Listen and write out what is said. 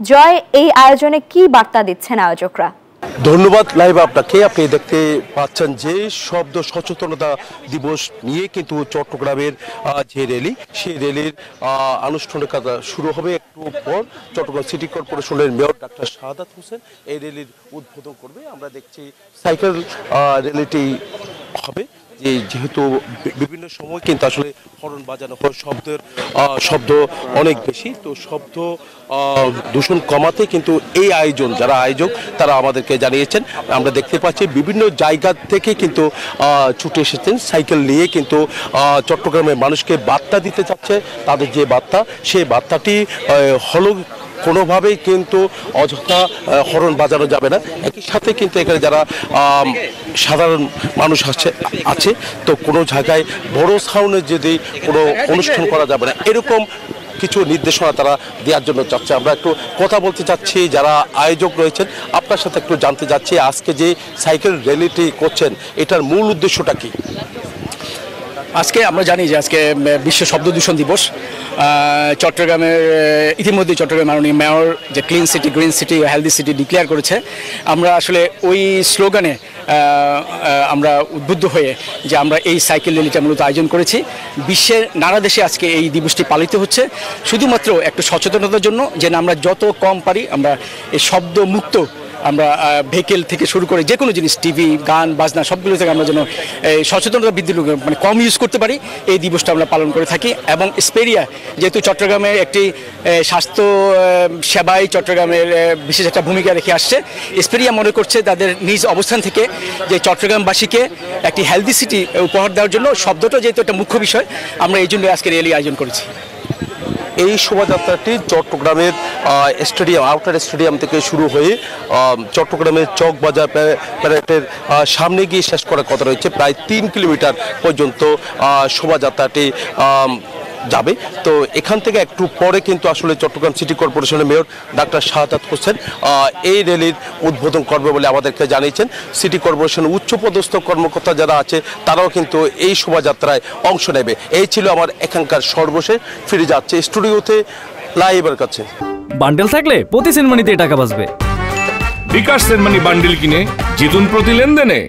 জয়, এই আয়োজনে কি বার্তা দিচ্ছেন আয়োজকরা? ধন্যবাদ লাইভ আপনাকে। আপনি দেখতে পাচ্ছেন যে শব্দ সচেতনতা দিবস নিয়ে কিন্তু চট্টগ্রামের যে র্যালি, সেই র্যালির আনুষ্ঠানিকতা শুরু হবে একটু পর। চট্টগ্রাম সিটি কর্পোরেশনের মেয়র ডাক্তার শাহাদাত হোসেন এই র্যালির উদ্বোধন করবে। আমরা দেখছি সাইকেল র্যালিটি হবে, যেহেতু বিভিন্ন সময় কিন্তু আসলে হর্ন বাজানো হয়, শব্দ অনেক বেশি, তো শব্দ দূষণ কমাতে কিন্তু এই আয়োজন, যারা আয়োজক তারা আমাদেরকে জানিয়েছেন। আমরা দেখতে পাচ্ছি বিভিন্ন জায়গা থেকে কিন্তু ছুটে এসেছেন সাইকেল নিয়ে, কিন্তু চট্টগ্রামের মানুষকে বার্তা দিতে চাচ্ছে। তাদের যে বার্তা, সেই বার্তাটি হলো কোনোভাবেই কিন্তু অযথা হর্ন বাজানো যাবে না। একই সাথে কিন্তু এখানে যারা সাধারণ মানুষ আছে, তো কোনো জায়গায় বড় সাউন্ডে যদি কোনো অনুষ্ঠান করা যাবে না, এরকম কিছু নির্দেশনা তারা দেওয়ার জন্য চাচ্ছে। আমরা একটু কথা বলতে চাচ্ছি যারা আয়োজক রয়েছেন, আপনার সাথে একটু জানতে চাচ্ছি আজকে যে সাইকেল র্যালিটি করছেন, এটার মূল উদ্দেশ্যটা কি? আজকে আমরা জানি যে আজকে বিশ্ব শব্দ দূষণ দিবস। চট্টগ্রামের ইতিমধ্যে চট্টগ্রাম মাননীয় মেয়র যে clean city, green city, healthy city declare করেছে। আমরা আসলে ওই স্লোগানে আমরা উদ্বুদ্ধ হয়ে যে আমরা এই সাইকেল র্যালিটা মূলত আয়োজন করেছি। বিশ্বের নানা দেশে আজকে এই দিবসটি পালিত হচ্ছে শুধুমাত্র একটু সচেতনতার জন্য, যে আমরা যত কম পারি আমরা এই শব্দ মুক্ত আমরা ভেহিকেল থেকে শুরু করে যে কোনো জিনিস, টিভি, গান, বাজনা, সবগুলো থেকে আমরা যেন সচেতনতা বৃদ্ধি মানে কম ইউজ করতে পারি, এই দিবসটা আমরা পালন করে থাকি। এবং স্পেরিয়া যেহেতু চট্টগ্রামের একটি স্বাস্থ্য সেবায় চট্টগ্রামের বিশেষ একটা ভূমিকা রেখে আসছে, স্পেরিয়া মনে করছে তাদের নিজ অবস্থান থেকে যে চট্টগ্রামবাসীকে একটি হেলদি সিটি উপহার দেওয়ার জন্য শব্দটা যেহেতু একটা মুখ্য বিষয়, আমরা এই জন্য আজকে র্যালি আয়োজন করেছি। এই শোভাযাত্রাটি চট্টগ্রামের স্টেডিয়াম, আউটার স্টেডিয়াম থেকে শুরু হয়ে চট্টগ্রামের চকবাজার প্যারেডের সামনে গিয়ে শেষ করার কথা রয়েছে। প্রায় 3 কিলোমিটার পর্যন্ত শোভাযাত্রাটি যাবে। তো এখান থেকে একটু পরে কিন্তু আসলে চট্টগ্রাম সিটি কর্পোরেশনের মেয়র ডাক্তার শাহাদাত হোসেন এই র্যালির উদ্বোধন করবে বলে আমাদেরকে জানিয়েছেন। সিটি কর্পোরেশনের উচ্চপদস্থ কর্মকর্তা যারা আছে তারাও কিন্তু এই শোভাযাত্রায় অংশ নেবে। এই ছিল আমার এখানকার সর্বশেষ। ফিরে যাচ্ছে স্টুডিওতে লাইভের কাছে। বান্ডেল থাকলে প্রতি সেনমানিতে টাকা বাঁচবে। বিকাশ সেনমানি বান্ডেল কিনে জিতুন প্রতি লেনদেনে।